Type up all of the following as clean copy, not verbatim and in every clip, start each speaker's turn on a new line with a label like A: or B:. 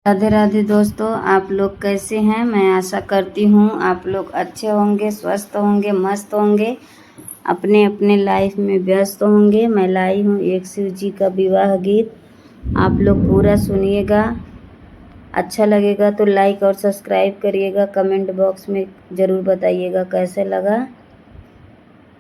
A: राधे राधे दोस्तों, आप लोग कैसे हैं। मैं आशा करती हूँ आप लोग अच्छे होंगे, स्वस्थ होंगे, मस्त होंगे, अपने अपने लाइफ में व्यस्त होंगे। मैं लाई हूँ एक शिव जी का विवाह गीत, आप लोग पूरा सुनिएगा। अच्छा लगेगा तो लाइक और सब्सक्राइब करिएगा। कमेंट बॉक्स में ज़रूर बताइएगा कैसे लगा।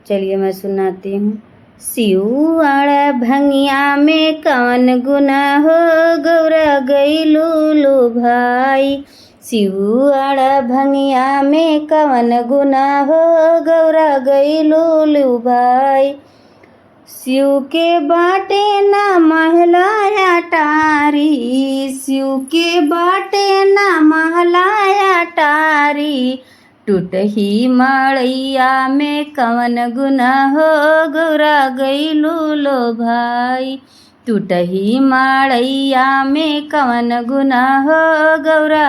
A: चलिए मैं सुनाती हूँ। सिउआड़ा भंगिया में कवन गुना हो, गौरा गईलू लो भाई। सिउआड़ा भंगिया में कवन गुना हो, गौरा गईलू लो भाई। शिव के बाटे ना महलाया टारी, शिव के बाटे ना महलाया टारी। टूटही माड़ैया में कवन गुना हो, गौरा गईलू लो भाई। टूटही माड़ैया में कवन गुना हो, गौरा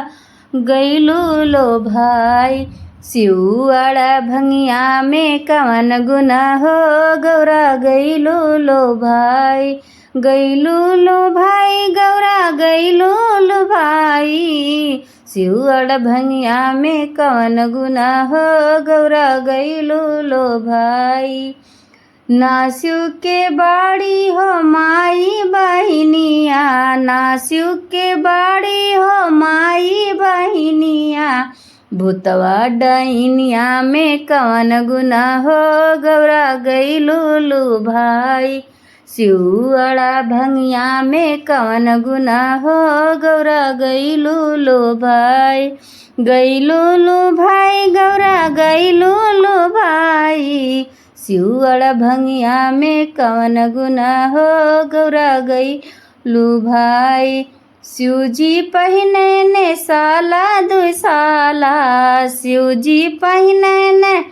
A: गईलू लो भाई। सिउआड़ा भंगिया में कवन गुना हो, गौरा गईलू लो भाई। गईलू लो भाई, गौरा गईलू लो भाई। सिउआड़ा भंगिया में कवन गुना हो, गौरा गईलू लो भाई। ना शिव के बाड़ी हो माई बहिनिया, ना शिव के बाड़ी हो माई बहिनिया। भूतवा डैनिया में कवन गुना हो, गौरा गईलू लो भाई। सिउआड़ा भंगिया में कवन गुना हो, गौरा गईलू लो भाई। गईलू लो भाई, गौरा गईलू लो भाई। सिउआड़ा भंगिया में कवन गुना हो, गौरा गईलू भाई। शिव जी पहिने ने साला दु साला, शिव जी पहिने ने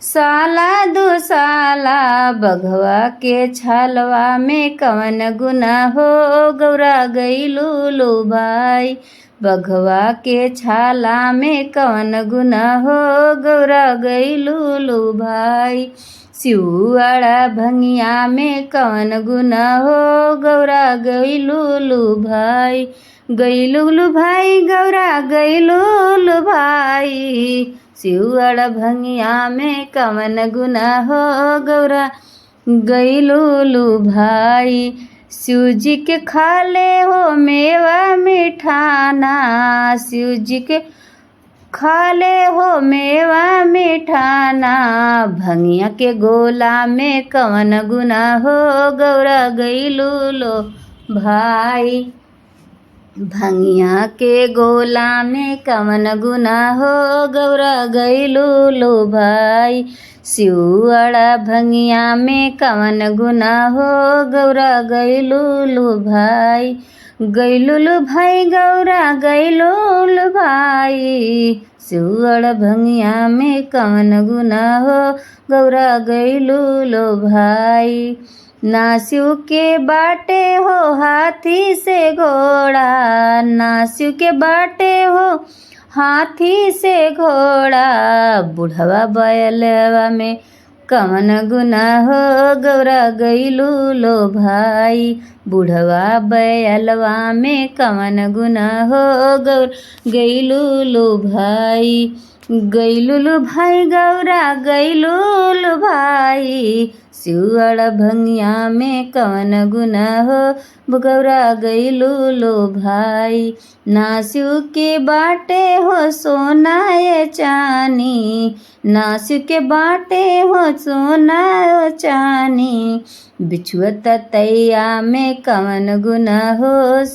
A: साला दु साला। बघवा के छालवा में कवन गुना हो, गौरा गईलू लो भाई। बघवा के छाला में कवन गुना हो, गौरा गईलू लो भाई। सिउआड़ा भंगिया में कवन गुना हो, गौरा गईलू लो भाई। गईलू लो भाई, गौरा गईलू लो भाई। सिउआड़ा भंगिया में कवन गुना हो, गौरा गईलू लो भाई। शिव जी के खाले हो मेवा मिठाना, शिव जी के खाले हो मेवा मिठाना। भंगिया के गोला में कवन गुना हो, गौरा गईलू लो भाई। भंगिया के गोला में कवन गुना हो, गौरा गईलू लो भाई। सिउआड़ा भंगिया में कवन गुना हो, गौरा गईलू लो भाई। गईलू लो भाई, गौरा गईलू लो भाई। सिउआड़ा भंगिया में कवन गुना हो, गौरा गईलू लो भाई। ना शिव के बाटे हो हाथी से घोड़ा, ना शिव के बाटे हो हाथी से घोड़ा। बुढ़वा बैलवा में कवन गुना हो, गौरा गईलू लो भाई। बुढ़वा बैलवा में कवन गुना हो, गौरा गईलू लो भाई। गईलू लो भाई, गौरा गईलू लो भाई। सिउआड़ा भंगिया में कवन गुना हो, गौरा गईलू लो भाई। ना शिव के बाटे हो सोना ये चानी, ना शिव के बाटे हो सोना ये चानी। बिछुआ ततैया में कवन गुना हो,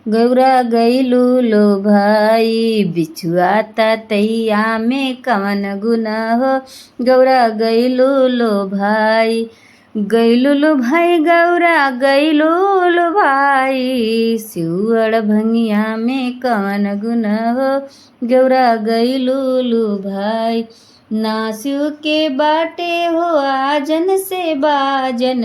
A: गौरा गईलू लो भाई। बिछुआ ततैया में कवन गुना हो, गौरा गईलू लो भाई। गईलू लो भाई, गौरा गईलू लो भाई। सिउआड़ा भंगिया में कवन गुना हो, गौरा गईलू लो भाई। ना शिव के बाटे हो आजन से बाजन,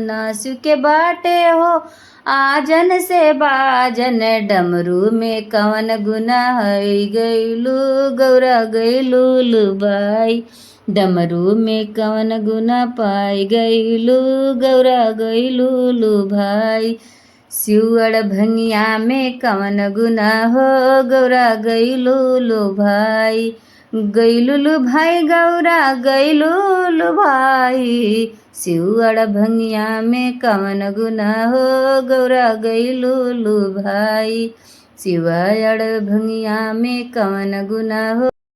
A: ना शिव के बाटे हो आजन से बाजन। डमरू में कवन गुना है, गईलू गौरा गईलू लो भाई। डमरू में कवन गुना पाई, गईलू गौरा गईलू लो भाई। शिवड़ भंगिया में कवन गुना हो गौरा गईलू लो भाई, गईलू लो भाई गौरा गईलू लो भाई। शिवड़ भंगिया में कवन गुना हो गौरा गईलू लो भाई, शिवड़ भंगिया में कवन गुना हो।